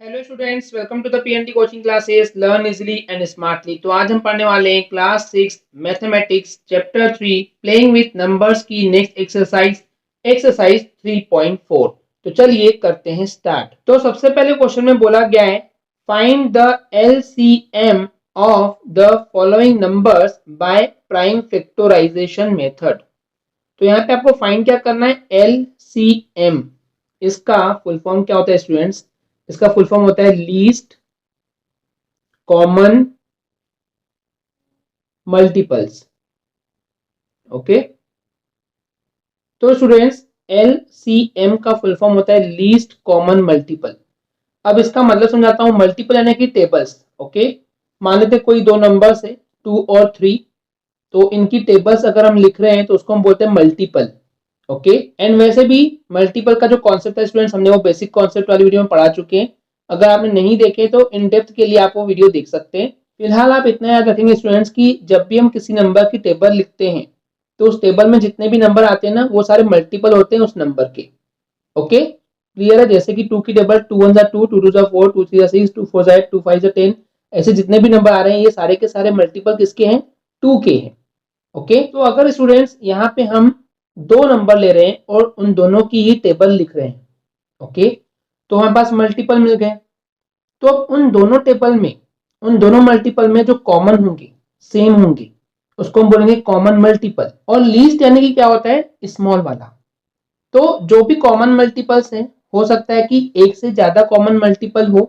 Hello students, welcome to the PNT coaching classes learn easily and smartly. तो आज हम पढ़ने वाले हैं class 6 mathematics chapter 3 playing with numbers की नेक्स्ट एक्सरसाइज 3.4। तो चलिए करते हैं स्टार्ट। तो सबसे पहले क्वेश्चन में बोला गया है find the LCM of the following numbers by prime factorization method. तो यहाँ पे आपको फाइंड क्या करना है, एलसीएम। इसका फुल फॉर्म क्या होता है स्टूडेंट्स? इसका फुल फॉर्म होता है लीस्ट कॉमन मल्टीपल्स। ओके, तो स्टूडेंट्स एलसीएम का फुल फॉर्म होता है लीस्ट कॉमन मल्टीपल। अब इसका मतलब समझाता हूं, मल्टीपल यानी कि टेबल्स। ओके, मान लेते कोई दो नंबर्स है 2 और 3, तो इनकी टेबल्स अगर हम लिख रहे हैं तो उसको हम बोलते हैं मल्टीपल। ओके, एंड वैसे भी मल्टीपल का जो कॉन्सेप्ट है स्टूडेंट्स, हमने वो बेसिक कॉन्सेप्ट वाली वीडियो में पढ़ा चुके हैं। अगर आपने नहीं देखे तो इन डेप्थ के लिए आप वो वीडियो देख सकते हैं। फिलहाल आप इतना याद रखेंगे स्टूडेंट्स कि जब भी हम किसी नंबर की टेबल लिखते हैं तो उस टेबल में जितने भी नंबर आते हैं ना, वो सारे मल्टीपल होते हैं उस नंबर के। ओके, क्लियर है? जैसे कि 2 की टेबल 2 1 जा 2, 2 2 जा 4, 2 3 जा 6, 2 4 जा 8, 2 5 जा 10, ऐसे जितने भी नंबर आ रहे हैं ये सारे के सारे मल्टीपल किसके हैं? 2 के हैं। ओके, तो अगर स्टूडेंट्स यहाँ पे हम दो नंबर ले रहे हैं और उन दोनों की ही टेबल लिख रहे हैं, ओके, तो हमारे पास मल्टीपल मिल गए। तो अब उन दोनों मल्टीपल में जो कॉमन होंगे, सेम होंगे, उसको हम बोलेंगे कॉमन मल्टीपल। और लीस्ट यानी कि क्या होता है? स्मॉल वाला। तो जो भी कॉमन मल्टीपल्स हैं, हो सकता है कि एक से ज्यादा कॉमन मल्टीपल हो,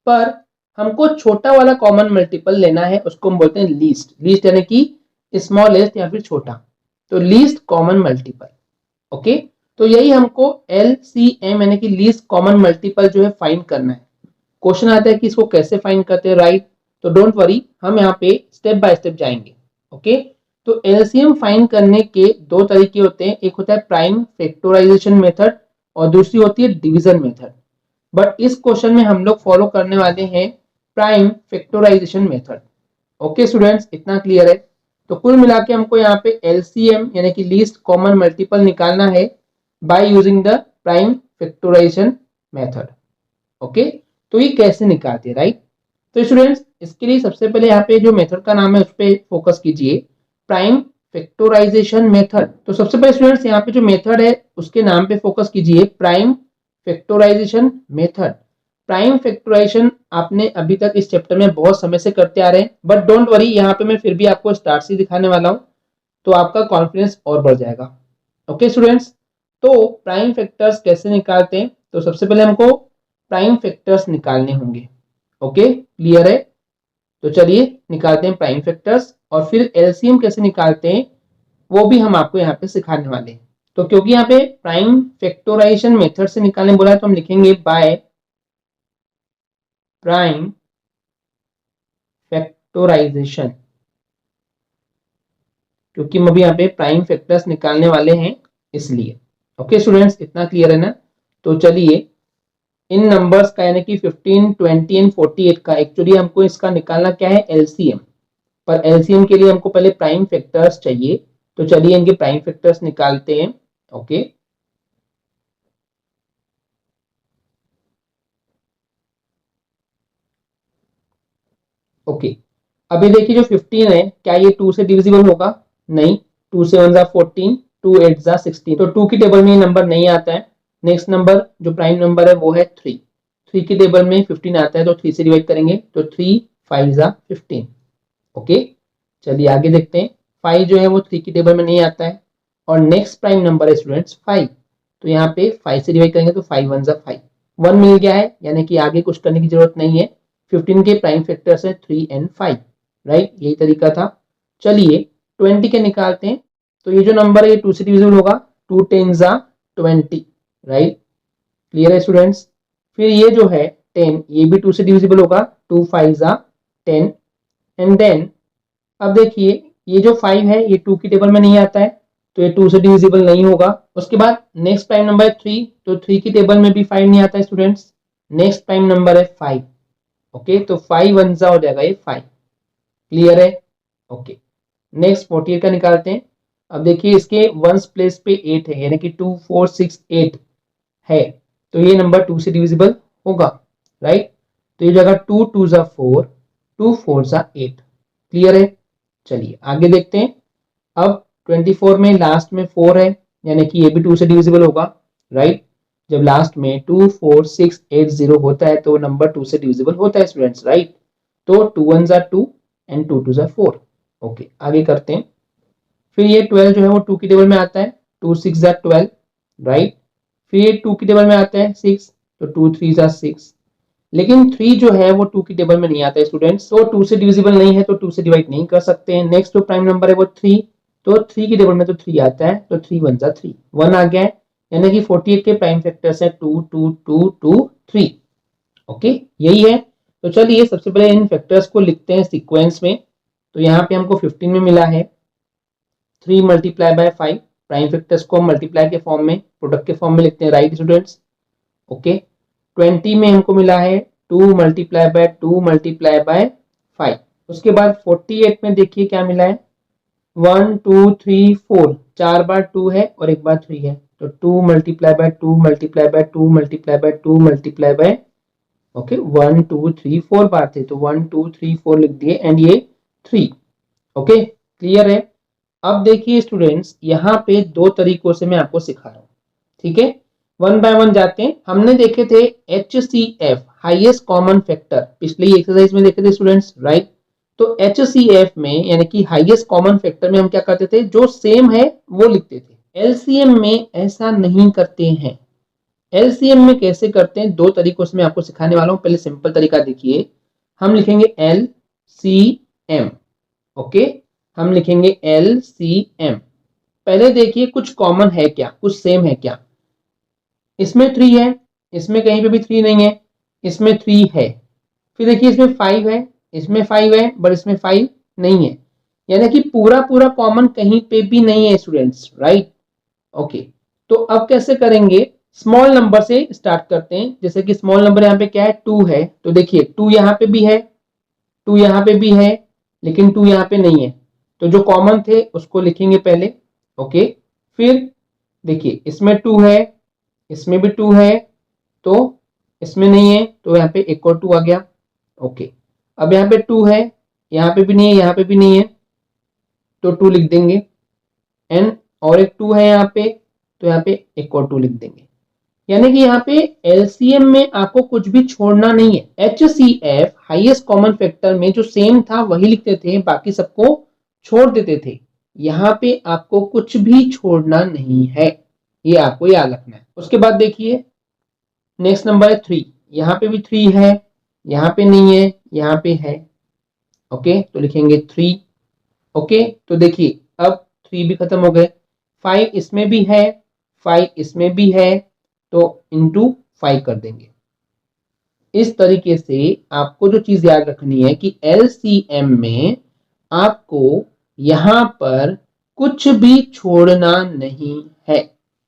पर हमको छोटा वाला कॉमन मल्टीपल लेना है, उसको हम बोलते हैं लीस्ट। लीस्ट यानी कि स्मॉलेस्ट या फिर छोटा, तो लीस्ट कॉमन मल्टीपल। ओके, तो यही हमको एलसीएम यानी कि लीस्ट कॉमन मल्टीपल जो है फाइंड करना है। क्वेश्चन आता है कि इसको कैसे फाइंड करते हैं, राइट? तो डोंट वरी, हम यहाँ पे स्टेप बाय स्टेप जाएंगे। ओके, तो एलसीएम फाइंड करने के दो तरीके होते हैं, एक होता है प्राइम फैक्टराइजेशन मेथड और दूसरी होती है डिवीजन मेथड। बट इस क्वेश्चन में हम लोग फॉलो करने वाले हैं prime factorization method. Okay students, इतना क्लियर है? तो कुल मिला के हमको यहाँ पे एलसीएम यानी कि लीस्ट कॉमन मल्टीपल निकालना है by using the prime factorization method. Okay, तो ये कैसे निकालते हैं, राइट? तो स्टूडेंट्स, इसके लिए सबसे पहले यहाँ पे जो मेथड का नाम है उस पर फोकस कीजिए, प्राइम फैक्टराइजेशन मेथड। तो सबसे पहले स्टूडेंट्स यहाँ पे जो मेथड है उसके नाम पे फोकस कीजिए, prime factorization method. Prime factorization आपने अभी तक इस चैप्टर में बहुत समय से करते आ रहे हैं, बट डोंट वरी, यहाँ पे मैं फिर भी आपको स्टार्ट से दिखाने वाला हूँ, तो आपका कॉन्फिडेंस और बढ़ जाएगा। ओके स्टूडेंट्स, तो प्राइम फैक्टर्स कैसे निकालते हैं? तो सबसे पहले हमको प्राइम फैक्टर्स निकालने होंगे। ओके, क्लियर है? तो चलिए निकालते हैं प्राइम फैक्टर्स, और फिर एलसीएम कैसे निकालते हैं वो भी हम आपको यहाँ पे सिखाने वाले हैं। तो क्योंकि यहाँ पे प्राइम फैक्टराइजेशन मेथड से निकालने बोला है, तो हम लिखेंगे बाय प्राइम फैक्टराइजेशन, क्योंकि हम अभी यहाँ पे प्राइम फैक्टर्स निकालने वाले हैं इसलिए। ओके स्टूडेंट्स, इतना क्लियर है ना? तो चलिए इन नंबर्स का यानी कि 15, 20 एंड 48 का एक्चुअली हमको इसका निकालना क्या है? एलसीएम। पर एलसीएम के लिए हमको पहले प्राइम फैक्टर्स चाहिए, तो चलिए इनके प्राइम फैक्टर्स निकालते हैं। ओके, ओके, अभी देखिए जो 15 है, क्या ये 2 से डिविजिबल होगा? नहीं। 2 से 1 जा 14, 2 8 जा 16, तो 2 की टेबल में ये नंबर नहीं आता है। नेक्स्ट नंबर जो प्राइम नंबर है वो है 3। 3 की टेबल में 15 आता है, तो 3 से डिवाइड करेंगे, तो 3 5 जा 15। ओके, चलिए आगे देखते हैं। 5 जो है वो 3 की टेबल में नहीं आता है, और नेक्स्ट प्राइम नंबर है स्टूडेंट्स 5, तो यहाँ पे 5 से डिवाइड करेंगे तो 5 1 जा 5, 1 मिल गया है, यानी कि आगे कुछ करने की जरूरत नहीं है। 15 के प्राइम फैक्टर्स है 3 एंड 5, राइट? यही तरीका था। चलिए 20 के निकालते हैं। तो ये जो नंबर है ये 2 से डिविजिबल होगा, 2 10 जा 20, राइट? क्लियर है स्टूडेंट्स? फिर ये जो है 10, ये भी 2 से डिविजिबल होगा, 2 5 जा 10, एंड देन अब देखिए ये जो 5 है ये 2 की टेबल में नहीं आता है, तो ये 2 से डिविजिबल नहीं होगा। उसके बाद नेक्स्ट प्राइम नंबर है 3, तो 3 की टेबल में भी 5 नहीं आता है स्टूडेंट्स। नेक्स्ट प्राइम नंबर है 5। ओके, तो 5 1 जा हो जाएगा ये 5। क्लियर है? ओके, नेक्स्ट 48 का निकालते हैं। अब देखिए इसके वंस प्लेस पे 8 है, यानी कि 2 4 6 8 है, तो ये नंबर 2 से डिविजिबल होगा। राइट। तो ये जगह 2 2 जा 4, 2 4 जा 8। क्लियर है? चलिए आगे देखते हैं। अब 24 में लास्ट में 4 है, यानी कि ये भी 2 से डिविजिबल होगा, राइट। जब लास्ट में 2 4 6 8 0 होता है तो नंबर 2 से डिविजिबल होता है स्टूडेंट्स, राइट। तो 2 1 जा 2 एंड 2 2 जा 4। ओके, आगे करते हैं। फिर ये 12 जो है वो 2 की टेबल में आता है, 2 6 जा 12, राइट। फिर ये 2 की टेबल में आता है 6, तो 2 3 जा 6। लेकिन 3 जो है वो 2 की टेबल में नहीं आता है स्टूडेंट्स, तो 2 से डिविजिबल नहीं है, तो 2 से डिवाइड नहीं कर सकते हैं। नेक्स्ट जो प्राइम नंबर है वो 3, तो 3 की टेबल में तो 3 आता है, तो 3 1 जा 3, 1 आ गया है। यानी कि 48 के प्राइम फैक्टर्स है 2 2 2 2 3। ओके, यही है। तो चलिए सबसे पहले इन फैक्टर्स को लिखते हैं सीक्वेंस में। तो यहाँ पे हमको 15 में मिला है 3 मल्टीप्लाई बाय 5। प्राइम फैक्टर्स को मल्टीप्लाई के फॉर्म में, प्रोडक्ट के फॉर्म में लिखते हैं, राइट स्टूडेंट्स। ओके, 20 में हमको मिला है 2 मल्टीप्लाई बाय 2 मल्टीप्लाई बाय 5। उसके बाद 48 में देखिए क्या मिला है, 1 2 3 4, 4 बार 2 है और एक बार 3 है, तो 2 multiply bye 2 multiply bye 2 multiply bye 2 multiply bye, okay 1 2 3 4 बार थे, तो 1 2 3 4 लिख दिए एंड ये 3। ओके, क्लियर है? अब देखिए स्टूडेंट्स, यहाँ पे दो तरीकों से मैं आपको सिखा रहा हूँ, ठीक है। वन बाय वन जाते हैं। हमने देखे थे HCF हाईएस्ट कॉमन फैक्टर, पिछली एक्सरसाइज में देखे थे स्टूडेंट्स, राइट। तो HCF में यानी कि हाईएस्ट कॉमन फैक्टर में हम क्या करते थे, जो सेम है वो लिखते थे। LCM में ऐसा नहीं करते हैं। LCM में कैसे करते हैं, दो तरीकों से मैं आपको सिखाने वाला हूँ। पहले सिंपल तरीका देखिए, हम लिखेंगे LCM। ओके, हम लिखेंगे LCM। पहले देखिए कुछ कॉमन है क्या, कुछ सेम है क्या। इसमें 3 है, इसमें कहीं पे भी 3 नहीं है, इसमें 3 है। फिर देखिए इसमें 5 है, इसमें 5 है बट इसमें 5 नहीं है। यानी कि पूरा पूरा कॉमन कहीं पे भी नहीं है स्टूडेंट्स, राइट। ओके, तो अब कैसे करेंगे, स्मॉल नंबर से स्टार्ट करते हैं। जैसे कि स्मॉल नंबर यहाँ पे क्या है, 2 है, तो देखिए 2 यहाँ पे भी है, 2 यहाँ पे भी है, लेकिन 2 यहाँ पे नहीं है। तो जो कॉमन थे उसको लिखेंगे पहले। ओके, फिर देखिए इसमें 2 है, इसमें भी 2 है, तो इसमें नहीं है, तो यहाँ पे एक और 2 आ गया। ओके, अब यहाँ पे 2 है, यहाँ पे भी नहीं है, यहाँ पे भी नहीं है, तो 2 लिख देंगे। एंड और एक 2 है यहाँ पे, तो यहाँ पे एक और 2 लिख देंगे। यानी कि यहाँ पे एलसीएम में आपको कुछ भी छोड़ना नहीं है। HCF हाईएस्ट कॉमन फैक्टर में जो सेम था वही लिखते थे, बाकी सबको छोड़ देते थे। यहाँ पे आपको कुछ भी छोड़ना नहीं है, ये आपको याद रखना है। उसके बाद देखिए नेक्स्ट नंबर है 3। यहाँ पे भी 3 है, यहाँ पे नहीं है, यहाँ पे है। ओके, तो लिखेंगे 3। ओके, तो देखिए अब 3 भी खत्म हो गए। 5 इसमें भी है, 5 इसमें भी है, तो इंटू 5 कर देंगे। इस तरीके से आपको जो चीज याद रखनी है कि LCM में आपको यहां पर कुछ भी छोड़ना नहीं है।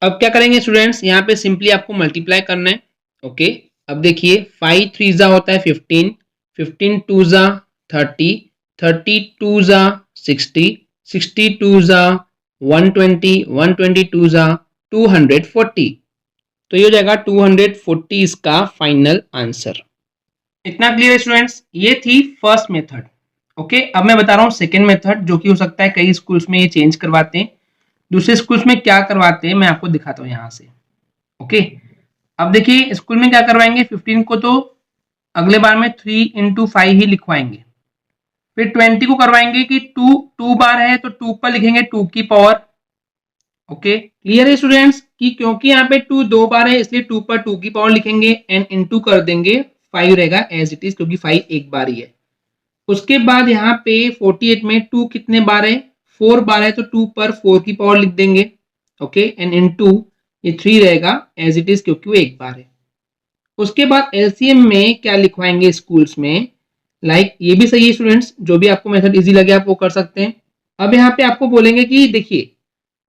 अब क्या करेंगे स्टूडेंट्स, यहाँ पे सिंपली आपको मल्टीप्लाई करना है। ओके, अब देखिए 5 3 जा होता है 15, 15 2 जा 30, 30 2 जा 60, 60 2 जा 120, 122 जा 240। तो ये हो जाएगा 240 इसका फाइनल आंसर। इतना क्लियर स्टूडेंट्स, ये थी फर्स्ट मेथड। ओके, अब मैं बता रहा हूँ सेकेंड मेथड, जो कि हो सकता है कई स्कूल्स में ये चेंज करवाते हैं, दूसरे स्कूल्स में क्या करवाते हैं मैं आपको दिखाता हूँ यहाँ से। ओके, अब देखिए स्कूल में क्या करवाएंगे, 15 को तो अगले बार में 3 × 5 ही लिखवाएंगे। फिर 20 को करवाएंगे कि 2 बार है तो 2 पर लिखेंगे 2 की पावर। ओके, क्लियर है स्टूडेंट्स, कि क्योंकि यहाँ पे 2 2 बार है इसलिए 2 पर 2 की पावर लिखेंगे एंड इनटू कर देंगे, 5 रहेगा एज इट इज, क्योंकि 5 एक बार ही है। उसके बाद यहाँ पे 48 में 2 कितने बार है, 4 बार है, तो 2 पर 4 की पावर लिख देंगे। ओके, एंड इनटू ये 3 रहेगा एज इट इज, क्योंकि वो एक बार है। उसके बाद एलसीएम में क्या लिखवाएंगे स्कूल्स में, लाइक ये भी सही है स्टूडेंट्स, जो भी आपको मेथड इजी लगे आप वो कर सकते हैं। अब यहाँ पे आपको बोलेंगे कि देखिए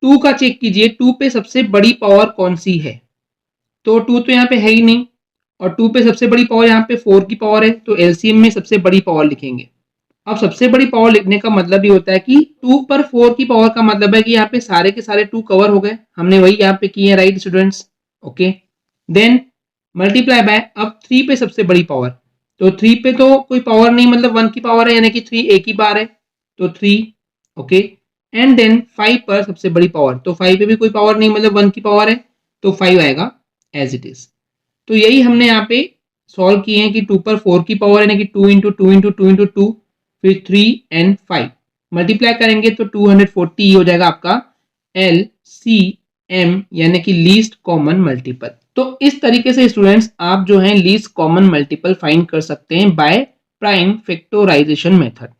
2 का चेक कीजिए, 2 पे सबसे बड़ी पावर कौन सी है, तो 2 तो यहाँ पे है ही नहीं, और 2 पे सबसे बड़ी पावर यहाँ पे 4 की पावर है, तो एलसीएम में सबसे बड़ी पावर लिखेंगे। अब सबसे बड़ी पावर लिखने का मतलब ये होता है कि 2 पर 4 की पावर का मतलब है कि यहाँ पे सारे के सारे 2 कवर हो गए, हमने वही यहाँ पे किए हैं, right students. Okay, then multiply by अब 3 पे सबसे बड़ी पावर, तो 3 पे तो कोई पावर नहीं, मतलब 1 की पावर है, यानी कि 3 एक ही बार है, तो 3। ओके, एंड देन 5 पर सबसे बड़ी पावर, तो 5 पे भी कोई पावर नहीं, मतलब 1 की पावर है, तो 5 आएगा एज इट इज। तो यही हमने यहाँ पे सॉल्व किए हैं कि 2 पर 4 की पावर, यानी कि 2 into two into two into two, फिर 3 एंड 5 मल्टीप्लाई करेंगे तो 240 हो जाएगा आपका एल सी एम, यानी कि लीस्ट कॉमन मल्टीपल। तो इस तरीके से स्टूडेंट्स आप जो है लीस्ट कॉमन मल्टीपल फाइंड कर सकते हैं by prime factorization method.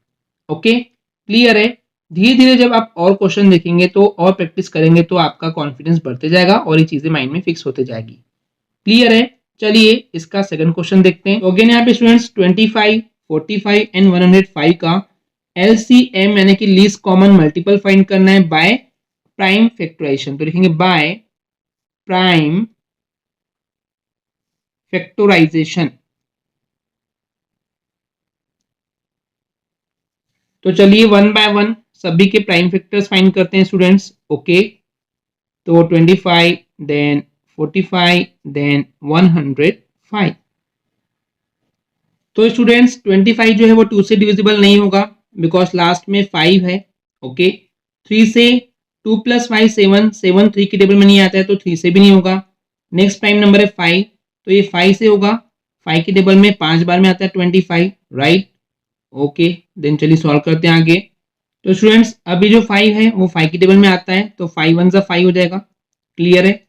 Okay, clear है। धीरे धीरे जब आप और क्वेश्चन देखेंगे तो और प्रैक्टिस करेंगे तो आपका कॉन्फिडेंस बढ़ते जाएगा और ये चीजें माइंड में फिक्स होते जाएगी। क्लियर है। चलिए इसका सेकंड क्वेश्चन देखते हैं। तो अगेन यहाँ पे स्टूडेंट्स 25, 45 एंड 105 का एलसीएम यानी कि लीस्ट कॉमन मल्टीपल फाइंड करना है बाय प्राइम फैक्टराइजेशन। तो लिखेंगे बाय प्राइम फैक्टराइजेशन। तो चलिए वन बाय वन सभी के प्राइम फैक्टर्स फाइंड करते हैं स्टूडेंट्स। ओके, तो 25 देन 45 देन 105। तो स्टूडेंट्स 25 जो है वो 2 से डिविजिबल नहीं होगा बिकॉज लास्ट में 5 है। ओके, 3 से 2 प्लस 5 7, 7 3 के टेबल में नहीं आता है तो 3 से भी नहीं होगा। नेक्स्ट प्राइम नंबर है 5, तो ये 5 से होगा, 5 के टेबल में 5 बार में आता है 25, राइट। ओके, देन चलिए सॉल्व करते हैं आगे। तो स्टूडेंट्स अभी जो 5 है वो 5 के टेबल में आता है तो 5 1 जा 5 हो जाएगा। क्लियर है।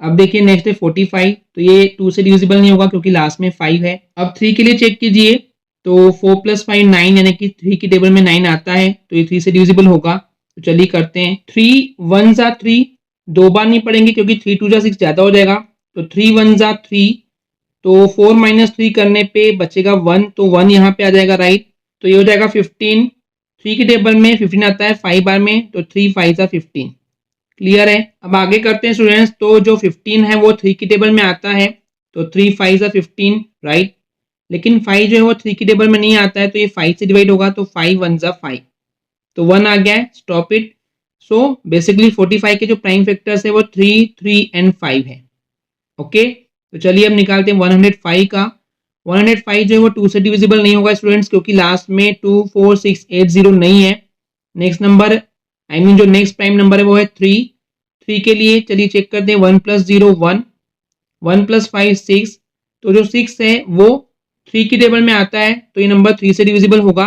अब देखिए नेक्स्ट है 45, तो ये 2 से डिविजिबल नहीं होगा क्योंकि लास्ट में 5 है। अब 3 के लिए चेक कीजिए, तो 4 प्लस 5 9, यानी कि 3 की टेबल में 9 आता है तो ये 3 से डिविजिबल होगा। तो चलिए करते हैं, 3 1 जा 3, दो बार नहीं पढ़ेंगे क्योंकि 3 2 जा 6 ज्यादा हो जाएगा, तो 3 1 जा 3, तो 4 माइनस 3 करने पे बचेगा 1, तो 1 यहाँ पे आ जाएगा, राइट। तो ये हो जाएगा 15, 3 की टेबल में 15 आता है 5 बार में, तो 3 5 जा 15। क्लियर है। अब आगे करते हैं स्टूडेंट्स, तो जो 15 है वो 3 की टेबल में आता है तो 3 5 जा 15, राइट। लेकिन 5 जो है वो 3 की टेबल में नहीं आता है तो ये 5 से डिवाइड होगा, तो 5 1 जा 5, तो 1 आ गया है, स्टॉप इट। सो बेसिकली 45 के जो प्राइम फैक्टर्स है वो 3 3 एंड 5 है। ओके, तो चलिए अब निकालते हैं 105 का। 105 जो है वो 2 से डिविजिबल नहीं होगा स्टूडेंट्स क्योंकि लास्ट में 2 4 6 8 0 नहीं है। नेक्स्ट नंबर जो नेक्स्ट प्राइम नंबर है वो है 3, 3 के लिए चलिए चेक करते हैं, 1 प्लस 0 1, 1 प्लस 5 6, तो जो 6 है वो 3 की टेबल में आता है तो ये नंबर 3 से डिविजिबल होगा।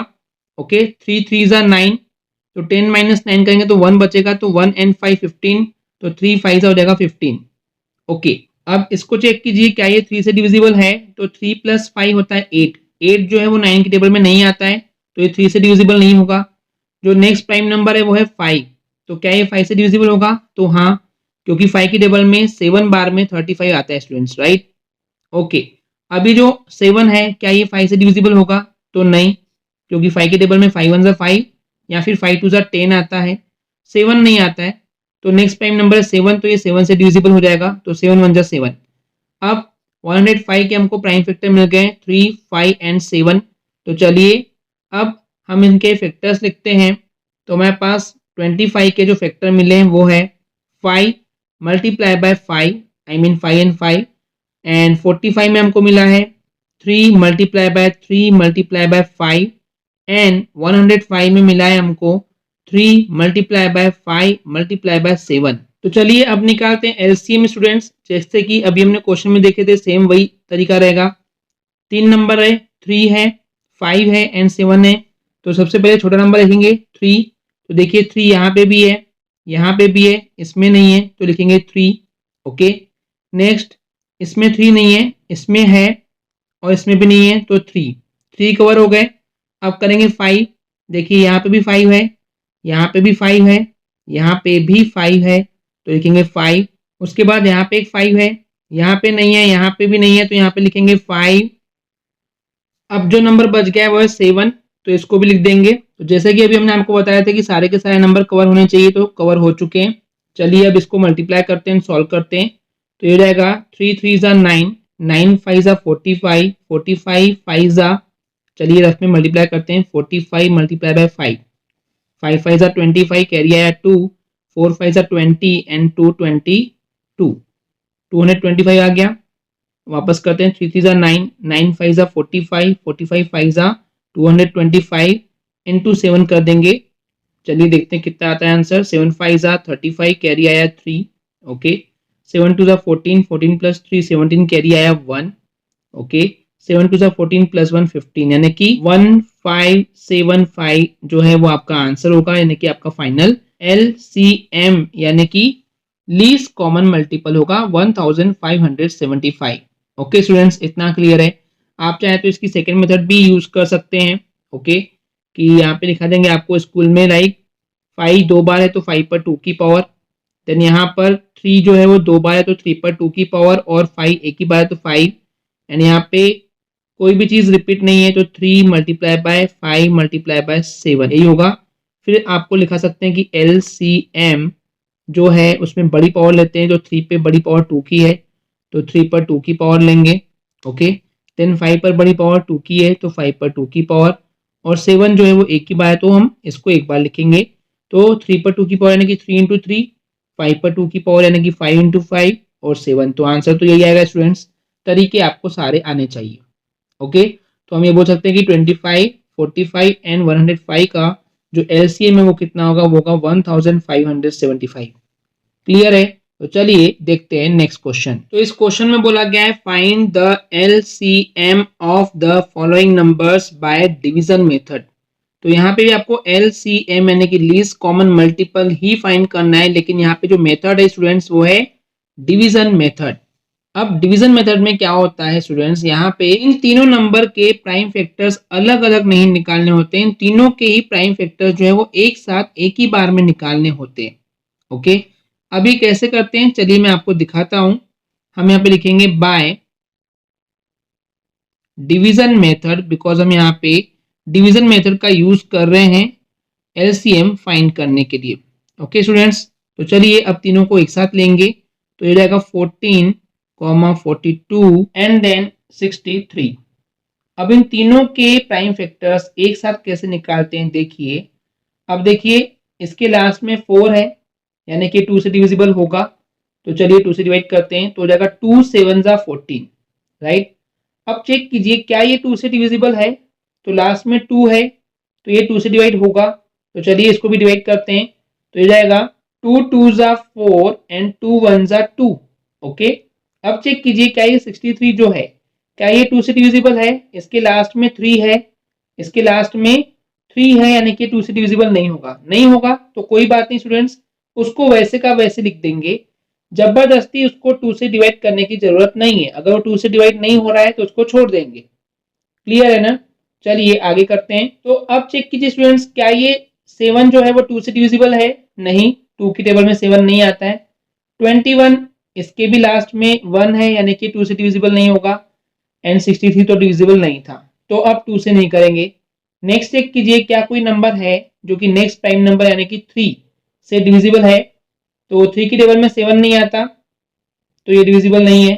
ओके, 3 3 जा 9, तो 10 माइनस 9 करेंगे तो 1 बचेगा, तो 1 एंड 5 15, तो 3 5 हो जाएगा 15। ओके, अब इसको चेक कीजिए क्या ये 3 से डिविजिबल है, तो 3 प्लस 5 होता है 8, 8 जो है वो 9 की टेबल में नहीं आता है तो ये 3 से डिविजिबल नहीं होगा। जो नेक्स्ट प्राइम नंबर है वो है 5, तो क्या ये 5 से डिविजिबल होगा, तो हाँ, क्योंकि 5 की टेबल में 7 बार में 35 आता है स्टूडेंट्स, राइट। ओके, अभी जो 7 है क्या ये 5 से डिविजिबल होगा, तो नहीं, क्योंकि 5 की टेबल में 5 1 जा 5 या फिर 5 2 जा 10 आता है, 7 नहीं आता है। तो नेक्स्ट प्राइम नंबर है 7, तो ये 7 से डिविजिबल हो जाएगा, तो 7 1 जा 7। अब 105 के हमको प्राइम फैक्टर मिल गए 3 5 एंड 7। तो चलिए अब हम इनके फैक्टर्स लिखते हैं। तो हमारे पास 25 के जो फैक्टर मिले हैं वो है 5 multiply by 5, I mean 5 and 5, and 45 में हमको मिला है 3 multiply by 3 multiply by 5, and 105 में मिला है हमको 3 मल्टीप्लाई बाय 5 मल्टीप्लाई बाय 7। तो चलिए अब निकालते हैं एलसीएम स्टूडेंट्स, जैसे कि अभी हमने क्वेश्चन में देखे थे सेम वही तरीका रहेगा। 3 नंबर है, 3 है, 5 है एंड 7 है। तो सबसे पहले छोटा नंबर लिखेंगे 3, तो देखिए 3 यहाँ पे भी है, यहाँ पे भी है, इसमें नहीं है तो लिखेंगे 3। ओके, नेक्स्ट इसमें 3 नहीं है, इसमें है और इसमें भी नहीं है तो 3, 3 कवर हो गए। अब करेंगे 5, देखिए यहाँ पे भी 5 है, यहाँ पे भी 5 है, यहाँ पे भी 5 है तो लिखेंगे 5। उसके बाद यहाँ पे एक 5 है, यहाँ पे नहीं है, यहाँ पे भी नहीं है तो यहाँ पे लिखेंगे 5। अब जो नंबर बच गया है वो है 7, तो इसको भी लिख देंगे। तो जैसे कि अभी हमने आपको बताया था कि सारे के सारे नंबर कवर होने चाहिए, तो कवर हो चुके हैं। चलिए अब इसको मल्टीप्लाई करते हैं, सॉल्व करते हैं। तो ये रहेगा 3 3 जा 9, 9 5 जा 45, 45 5 जा, चलिए रफ में मल्टीप्लाई करते हैं, 45 मल्टीप्लाई बाय 5, 5 5 जा 25, कैरी आया 2, 4 5 जा 20 एंड 2 22, 225 आ गया। वापस करते हैं, 3 3 ज़ा 9, 9 5 ज़ा 45, 45 5 ज़ा 225 इंटू 7 कर देंगे। चलिए देखते हैं कितना आता है आंसर। 7 5 ज़ा 35, कैरी आया 3। ओके, 7 2 ज़ा 14, 14 प्लस 3 17, कैरी आया 1। ओके, 7 2 ज़ा 14 प्लस 1 15, यानी कि 1575 जो है वो आपका आंसर होगा, यानी कि आपका फाइनल LCM यानी कि लीस्ट कॉमन मल्टीपल होगा 1575। ओके स्टूडेंट्स, इतना क्लियर है। आप चाहे तो इसकी सेकेंड मेथड भी यूज कर सकते हैं। ओके, कि यहाँ पे लिखा देंगे आपको स्कूल में, लाइक 5 दो बार है तो 5 पर 2 की पावर, देन यहाँ पर 3 जो है वो दो बार है तो 3 पर 2 की पावर, और 5 एक ही बार है तो 5, एंड यहाँ पे कोई भी चीज रिपीट नहीं है तो 3 मल्टीप्लाई बाय 5 मल्टीप्लाई बाय 7 यही होगा। फिर आपको लिखा सकते हैं कि LCM जो है उसमें बड़ी पावर लेते हैं, जो 3 पे बड़ी पावर 2 की है तो 3 पर 2 की पावर लेंगे। ओके, देन 5 पर बड़ी पावर 2 की है तो 5 पर 2 की पावर, और 7 जो है वो एक की बार है तो हम इसको एक बार लिखेंगे। तो 3 पर 2 की पावर यानी कि 3 इंटू 3, 5 पर 2 की पावर यानी कि 5 इंटू 5, और 7। तो आंसर तो यही आएगा स्टूडेंट्स। तरीके आपको सारे आने चाहिए। ओके, तो हम ये बोल सकते हैं कि 25, 45 एंड 105 का जो LCM है वो कितना होगा, वो होगा 1575। क्लियर है? तो चलिए देखते हैं नेक्स्ट क्वेश्चन। तो इस क्वेश्चन में बोला गया है find the LCM of the following numbers by division method. तो यहाँ पे भी आपको LCM यानी कि लीस्ट कॉमन मल्टीपल ही फाइंड करना है, लेकिन यहाँ पे जो मेथड है स्टूडेंट्स वो है डिवीजन मेथड। अब डिवीजन मेथड में क्या होता है स्टूडेंट्स, यहाँ पे इन तीनों नंबर के प्राइम फैक्टर्स अलग अलग नहीं निकालने होते हैं, इन तीनों के ही प्राइम फैक्टर्स जो है वो एक साथ एक ही बार में निकालने होते हैं। ओके, अभी कैसे करते हैं चलिए मैं आपको दिखाता हूं। हम यहाँ पे लिखेंगे बाय डिवीजन मेथड, बिकॉज हम यहाँ पे डिवीजन मेथड का यूज कर रहे हैं LCM फाइंड करने के लिए। ओके स्टूडेंट्स, तो चलिए अब तीनों को एक साथ लेंगे, तो ये जाएगा 14, 42 एंड देन 63। अब इन तीनों के प्राइम फैक्टर्स एक साथ कैसे निकालते हैं देखिए। अब देखिए इसके लास्ट में 4 है, यानी कि 2 से डिविजिबल होगा, तो चलिए 2 से डिवाइड करते हैं, तो हो जाएगा 2 7 जा 14, राइट। अब चेक कीजिए क्या ये 2 से डिविजिबल है, तो लास्ट में 2 है तो ये 2 से डिवाइड होगा, तो चलिए इसको भी डिवाइड करते हैं, तो ये जाएगा 2 2 जा 4 एंड 2 1 जा 2। ओके, अब चेक कीजिए क्या ये 63 जो है, क्या ये 2 से डिविजिबल है, इसके लास्ट में 3 है, इसके लास्ट में 3 है, यानी कि 2 से डिविजिबल नहीं होगा। नहीं होगा तो कोई बात नहीं स्टूडेंट्स, उसको वैसे का वैसे लिख देंगे, जबरदस्ती उसको 2 से डिवाइड करने की जरूरत नहीं है। अगर वो 2 से डिवाइड नहीं हो रहा है तो उसको छोड़ देंगे। क्लियर है ना? चलिए आगे करते हैं। तो अब चेक कीजिए स्टूडेंट्स, क्या ये 7 जो है वो 2 से डिविजिबल है? नहीं, 2 की टेबल में 7 नहीं आता है। 21 इसके भी लास्ट में 1 है, यानी कि 2 से डिविजिबल नहीं होगा, एंड 63 तो डिविजिबल नहीं था, तो अब 2 से नहीं करेंगे। नेक्स्ट चेक कीजिए क्या कोई नंबर है जो कि नेक्स्ट प्राइम नंबर यानी कि 3 से डिविजिबल है, तो 3 की टेबल में 7 नहीं आता तो ये डिविजिबल नहीं है।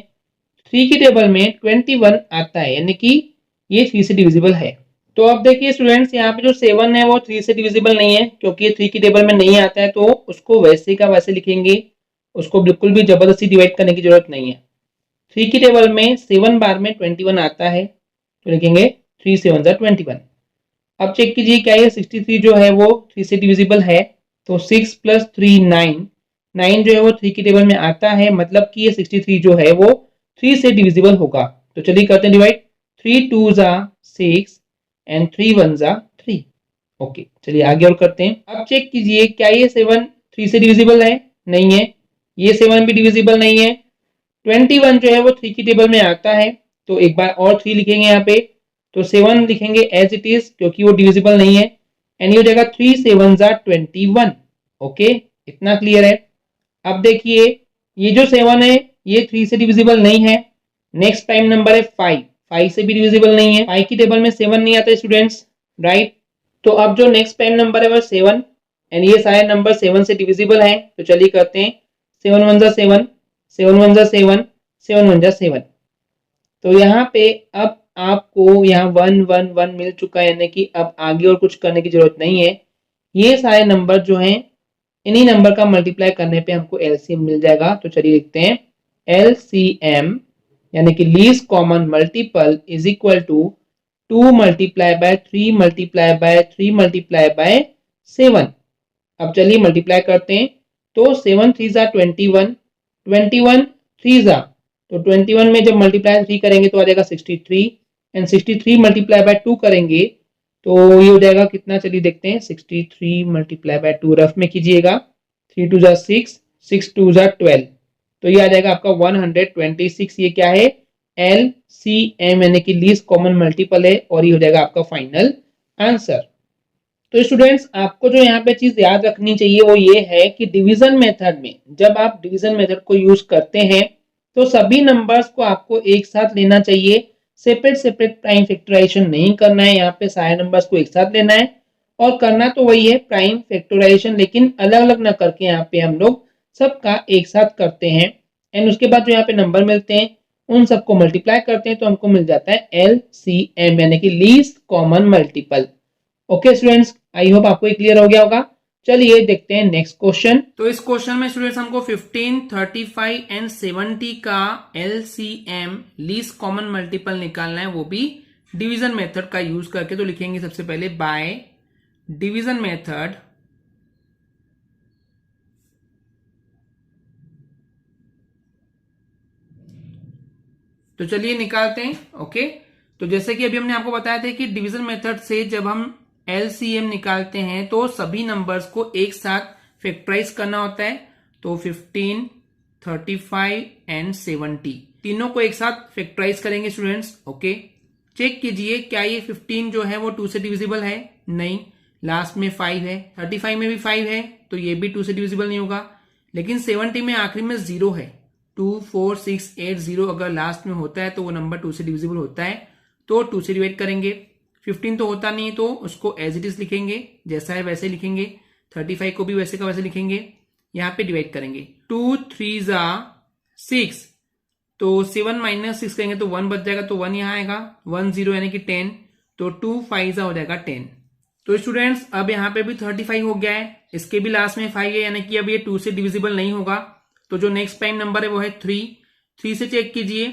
3 की टेबल में 21 आता है, यानी कि ये 3 से डिविजिबल है। तो अब देखिए स्टूडेंट्स, यहाँ पे जो 7 है वो 3 से डिविजिबल नहीं है, क्योंकि ये 3 की टेबल में नहीं आता है, तो उसको वैसे का वैसे लिखेंगे, उसको बिल्कुल भी जबरदस्ती डिवाइड करने की जरूरत नहीं है। 3 की टेबल में 7 बार में 21 आता है, तो लिखेंगे 3 7 जा 21। अब चेक कीजिए क्या ये 63 जो है वो 3 से डिविजिबल है, तो 6 प्लस 3 9, 9 जो है वो 3 की टेबल में आता है, मतलब कि ये 63 जो है वो 3 से डिविजिबल होगा। तो चलिए करते हैं डिवाइड, 3 2 जा 6 एंड 3 1 जा 3। ओके, चलिए आगे और करते हैं। अब चेक कीजिए क्या ये 7 3 से डिविजिबल है? नहीं है, ये 7 भी डिविजिबल नहीं है। 21 जो है वो 3 की टेबल में आता है, तो एक बार और 3 लिखेंगे यहाँ पे, तो 7 लिखेंगे एज इट इज क्योंकि वो डिविजिबल नहीं है, एंड ये हो जाएगा 3 7 जा 21। ओके, इतना क्लियर है। अब देखिए ये जो 7 है ये 3 से डिविजिबल नहीं है। नेक्स्ट प्राइम नंबर है 5, 5 से भी डिविजिबल नहीं है, 5 की टेबल में 7 नहीं आता स्टूडेंट्स, राइट। तो अब जो नेक्स्ट प्राइम नंबर है वो 7, एंड ये सारे नंबर 7 से डिविजिबल है, तो चलिए करते हैं, 7 1 जा 7, 7 1 जा 7, 7 1 जा 7। तो यहाँ पे अब आपको यहाँ 1 1 1 मिल चुका है, यानी कि अब आगे और कुछ करने की जरूरत नहीं है। ये सारे नंबर जो हैं इन्हीं नंबर का मल्टीप्लाई करने पे हमको LCM मिल जाएगा। तो चलिए लिखते हैं LCM यानी कि least common multiple is equal to 2 multiply by 3 multiply by 3 multiply by 7। अब चलिए मल्टीप्लाई करते हैं। तो 7 3 जा 21, 21 3 जा तो 21 में जब मल्टीप्लाई 3 करेंगे तो आ जाएगा 63 एंड 63 मल्टीप्लाई बाय 2 करेंगे तो ये हो जाएगा कितना, चलिए देखते हैं। 63 मल्टीप्लाई बाय 2 रफ में कीजिएगा। 3 2 जा 6, 6 2 जा 12, तो ये आ जाएगा आपका 126। ये क्या है, LCM यानी कि लीस्ट कॉमन मल्टीपल है और ये हो जाएगा आपका फाइनल आंसर। तो स्टूडेंट्स आपको जो यहाँ पे चीज याद रखनी चाहिए वो ये है कि डिवीजन मेथड में जब आप डिवीजन मेथड को यूज करते हैं तो सभी नंबर्स को आपको एक साथ लेना चाहिए, सेपरेट सेपरेट प्राइम फैक्टराइजेशन नहीं करना है। यहाँ पे सारे नंबर्स को एक साथ लेना है और करना तो वही है प्राइम फैक्टराइजेशन, लेकिन अलग अलग ना करके यहाँ पे हम लोग सबका एक साथ करते हैं एंड उसके बाद जो यहाँ पे नंबर मिलते हैं उन सबको मल्टीप्लाई करते हैं तो हमको मिल जाता है LCM यानी कि least common multiple. Okay students, I hope आपको क्लियर हो गया होगा। चलिए देखते हैं नेक्स्ट क्वेश्चन। तो इस क्वेश्चन में स्टूडेंट्स हमको 15, 35 एंड 70 का LCM लीस्ट कॉमन मल्टीपल निकालना है, वो भी डिवीजन मेथड का यूज करके। तो लिखेंगे सबसे पहले बाय डिवीजन मेथड तो चलिए निकालते हैं। ओके, तो जैसे कि अभी हमने आपको बताया था कि डिवीजन मेथड से जब हम LCM निकालते हैं तो सभी नंबर्स को एक साथ फैक्टराइज करना होता है। तो 15, 35 एंड 70 तीनों को एक साथ फैक्टराइज करेंगे स्टूडेंट्स। ओके, चेक कीजिए क्या ये 15 जो है वो 2 से डिविजिबल है, नहीं। लास्ट में 5 है, 35 में भी 5 है तो ये भी 2 से डिविजिबल नहीं होगा। लेकिन 70 में आखिरी में 0 है, 2 4 6 8 0 अगर लास्ट में होता है तो वो नंबर 2 से डिविजिबल होता है, तो 2 से डिवाइड करेंगे। 15 तो होता नहीं तो उसको एज इट इज लिखेंगे, जैसा है वैसे लिखेंगे। 35 को भी वैसे का वैसे लिखेंगे, यहाँ पे डिवाइड करेंगे। 2 3 जा 6 तो 7 माइनस 6 करेंगे तो 1 बच जाएगा, तो 1 यहाँ आएगा। 1 0 यानी कि 10, तो 2 5 जा हो जाएगा 10। तो स्टूडेंट्स अब यहाँ पे भी 35 हो गया है, इसके भी लास्ट में 5 है यानी कि अब ये 2 से डिविजिबल नहीं होगा। तो जो नेक्स्ट प्राइम नंबर है वो है 3 से चेक कीजिए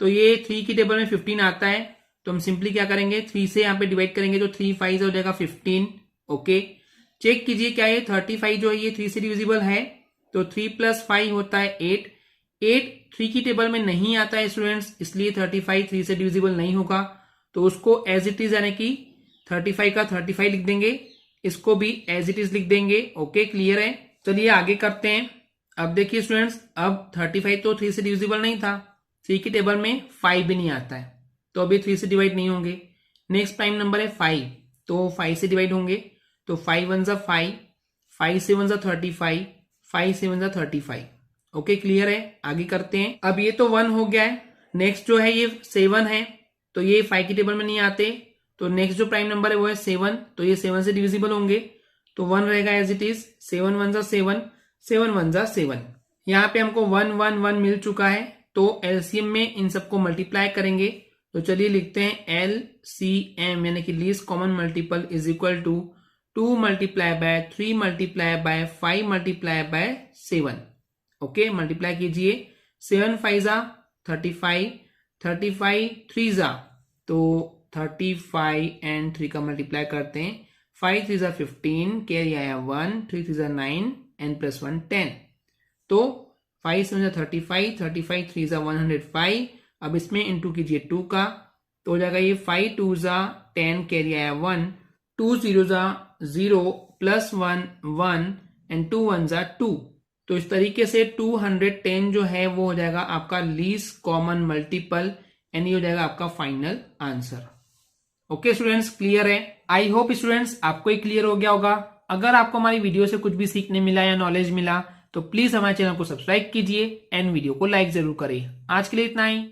तो ये 3 की टेबल में 15 आता है, तो हम सिंपली क्या करेंगे 3 से यहाँ पे डिवाइड करेंगे तो 3 5 हो जाएगा 15। ओके, चेक कीजिए क्या ये 35 जो है ये 3 से डिविजिबल है, तो 3 + 5 होता है 8। 8 3 की टेबल में नहीं आता है स्टूडेंट्स, इसलिए 35 3 से डिविजिबल नहीं होगा, तो उसको एज इट इज यानी कि 35 का 35 लिख देंगे, इसको भी एज इट इज लिख देंगे। ओके, क्लियर है। चलिए आगे करते हैं। अब देखिए स्टूडेंट्स, अब 35 तो 3 से डिविजिबल नहीं था, 3 की टेबल में 5 भी नहीं आता है, तो अभी 3 से डिवाइड नहीं होंगे। नेक्स्ट प्राइम नंबर है 5, तो 5 से डिवाइड होंगे, तो 5 1 जा 5, 5 7 जा 35, 5 7 जा 35। ओके, क्लियर है। आगे करते हैं। अब ये तो 1 हो गया है, नेक्स्ट जो है ये 7 है, तो ये 5 की टेबल में नहीं आते, तो नेक्स्ट जो प्राइम नंबर है वो है 7, तो ये 7 से डिविजिबल होंगे, तो 1 रहेगा एज इट इज। 7 1 जा 7, 7 1 जा 7। यहाँ पे हमको 1 1 1 मिल चुका है, तो एलसीएम में इन सबको मल्टीप्लाई करेंगे। तो चलिए लिखते हैं LCM यानी कि least common multiple is equal to 2 multiply by 3 multiply by 5 multiply by 7। Okay, multiply कीजिए। 7 5 जा 35, 35 3 जा तो 35 एंड 3 का मल्टीप्लाई करते हैं। 5 3 जा 15, कैरी आया 1, 3 3 जा 9 एंड प्लस 1 10, तो 5 7 जा 35, 35 3 जा 105। अब इसमें इंटू कीजिए 2 का, तो हो जाएगा ये 5 2 जा 10, कैरी आया 1, 2 0 जा 0 प्लस 1 1 एंड 2 1 जा 2। तो इस तरीके से 210 जो है वो हो जाएगा आपका लीस्ट कॉमन मल्टीपल एंड ये हो जाएगा आपका final answer. Okay students, clear है। आई होप स्टूडेंट्स आपको ये क्लियर हो गया होगा। अगर आपको हमारी वीडियो से कुछ भी सीखने मिला या नॉलेज मिला तो प्लीज हमारे चैनल को सब्सक्राइब कीजिए एंड वीडियो को लाइक जरूर करें। आज के लिए इतना ही।